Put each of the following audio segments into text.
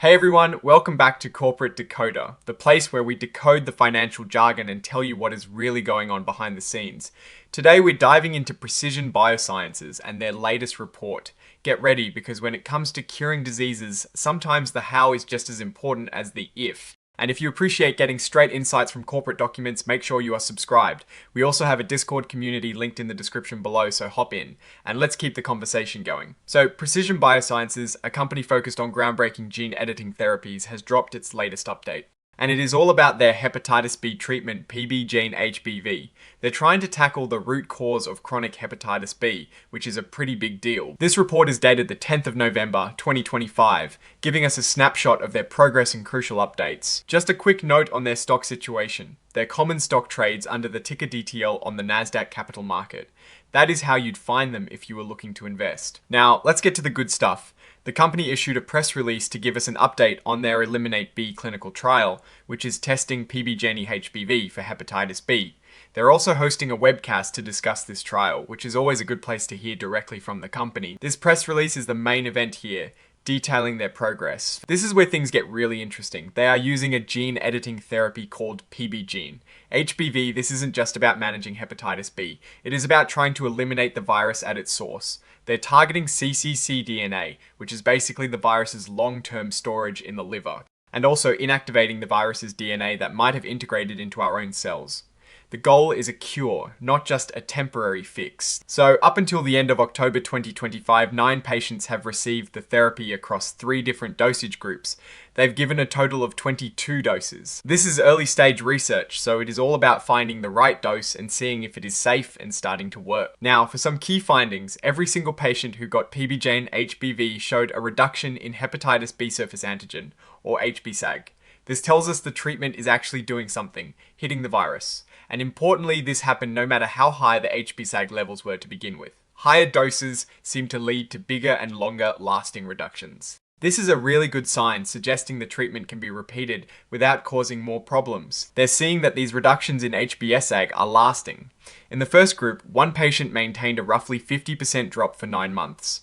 Hey everyone, welcome back to Corporate Decoder, the place where we decode the financial jargon and tell you what is really going on behind the scenes. Today we're diving into Precision BioSciences and their latest report. Get ready, because when it comes to curing diseases, sometimes the how is just as important as the if. And if you appreciate getting straight insights from corporate documents, make sure you are subscribed. We also have a Discord community linked in the description below, so hop in. And let's keep the conversation going. So, Precision BioSciences, a company focused on groundbreaking gene editing therapies, has dropped its latest update. And it is all about their hepatitis B treatment, PBGene-HBV. They're trying to tackle the root cause of chronic hepatitis B, which is a pretty big deal. This report is dated the 10th of November, 2025, giving us a snapshot of their progress and crucial updates. Just a quick note on their stock situation. Their common stock trades under the ticker DTL on the Nasdaq Capital Market. That is how you'd find them if you were looking to invest. Now, let's get to the good stuff. The company issued a press release to give us an update on their Eliminate B clinical trial, which is testing PBGene-HBV for hepatitis B. They're also hosting a webcast to discuss this trial, which is always a good place to hear directly from the company. This press release is the main event here, detailing their progress. This is where things get really interesting. They are using a gene editing therapy called PBGene. HBV, this isn't just about managing hepatitis B. It is about trying to eliminate the virus at its source. They're targeting cccDNA, which is basically the virus's long-term storage in the liver, and also inactivating the virus's DNA that might have integrated into our own cells. The goal is a cure, not just a temporary fix. So up until the end of October 2025, 9 patients have received the therapy across 3 different dosage groups. They've given a total of 22 doses. This is early stage research, so it is all about finding the right dose and seeing if it is safe and starting to work. Now, for some key findings, every single patient who got PBGene-HBV showed a reduction in hepatitis B surface antigen, or HBsAg. This tells us the treatment is actually doing something, hitting the virus. And importantly, this happened no matter how high the HBsAg levels were to begin with. Higher doses seem to lead to bigger and longer lasting reductions. This is a really good sign, suggesting the treatment can be repeated without causing more problems. They're seeing that these reductions in HBsAg are lasting. In the first group, one patient maintained a roughly 50% drop for 9 months.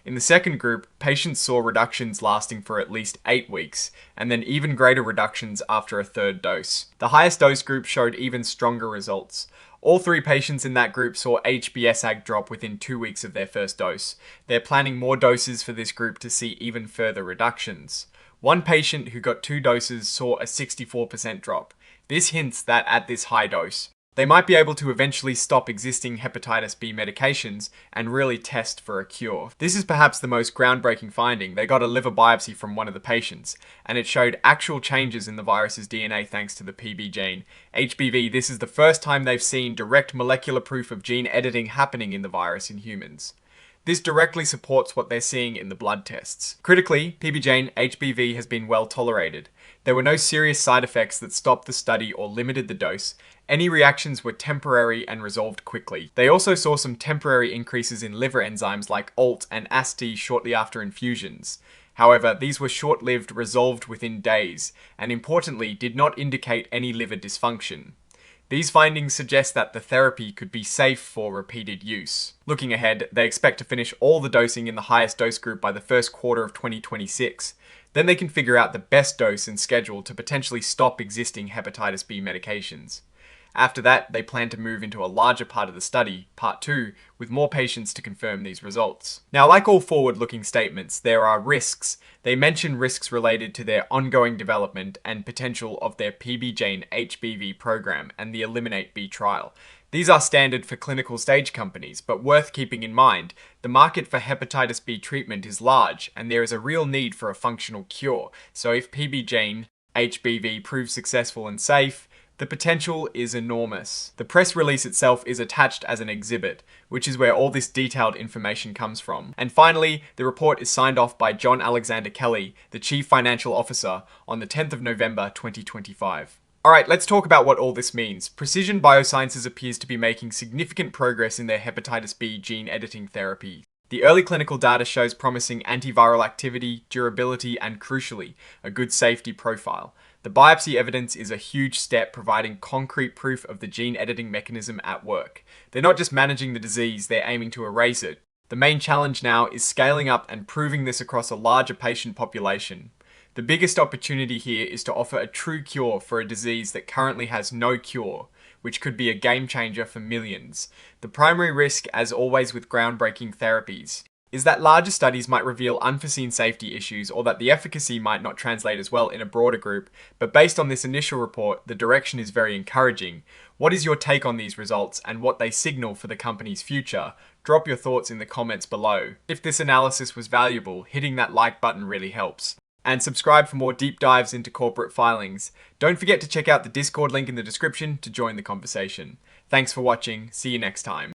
In the second group, patients saw reductions lasting for at least 8 weeks, and then even greater reductions after a third dose. The highest dose group showed even stronger results. All 3 patients in that group saw HBsAg drop within 2 weeks of their first dose. They're planning more doses for this group to see even further reductions. One patient who got 2 doses saw a 64% drop. This hints that at this high dose, they might be able to eventually stop existing hepatitis B medications and really test for a cure. This is perhaps the most groundbreaking finding. They got a liver biopsy from one of the patients, and it showed actual changes in the virus's DNA thanks to the PBGene-HBV. This is the first time they've seen direct molecular proof of gene editing happening in the virus in humans. This directly supports what they're seeing in the blood tests. Critically, PBGene-HBV has been well tolerated. There were no serious side effects that stopped the study or limited the dose. Any reactions were temporary and resolved quickly. They also saw some temporary increases in liver enzymes like ALT and AST shortly after infusions. However, these were short-lived, resolved within days, and importantly, did not indicate any liver dysfunction. These findings suggest that the therapy could be safe for repeated use. Looking ahead, they expect to finish all the dosing in the highest dose group by the first quarter of 2026. Then they can figure out the best dose and schedule to potentially stop existing hepatitis B medications. After that, they plan to move into a larger part of the study, Part 2, with more patients to confirm these results. Now, like all forward-looking statements, there are risks. They mention risks related to their ongoing development and potential of their PBGene-HBV program and the Eliminate B trial. These are standard for clinical stage companies, but worth keeping in mind. The market for hepatitis B treatment is large, and there is a real need for a functional cure. So if PBGene-HBV proves successful and safe, the potential is enormous. The press release itself is attached as an exhibit, which is where all this detailed information comes from. And finally, the report is signed off by John Alexander Kelly, the Chief Financial Officer, on the 10th of November 2025. Alright, let's talk about what all this means. Precision BioSciences appears to be making significant progress in their hepatitis B gene editing therapy. The early clinical data shows promising antiviral activity, durability, and crucially, a good safety profile. The biopsy evidence is a huge step, providing concrete proof of the gene editing mechanism at work. They're not just managing the disease, they're aiming to erase it. The main challenge now is scaling up and proving this across a larger patient population. The biggest opportunity here is to offer a true cure for a disease that currently has no cure, which could be a game changer for millions. The primary risk, as always with groundbreaking therapies, is that larger studies might reveal unforeseen safety issues or that the efficacy might not translate as well in a broader group, but based on this initial report, the direction is very encouraging. What is your take on these results and what they signal for the company's future? Drop your thoughts in the comments below. If this analysis was valuable, hitting that like button really helps. And subscribe for more deep dives into corporate filings. Don't forget to check out the Discord link in the description to join the conversation. Thanks for watching. See you next time.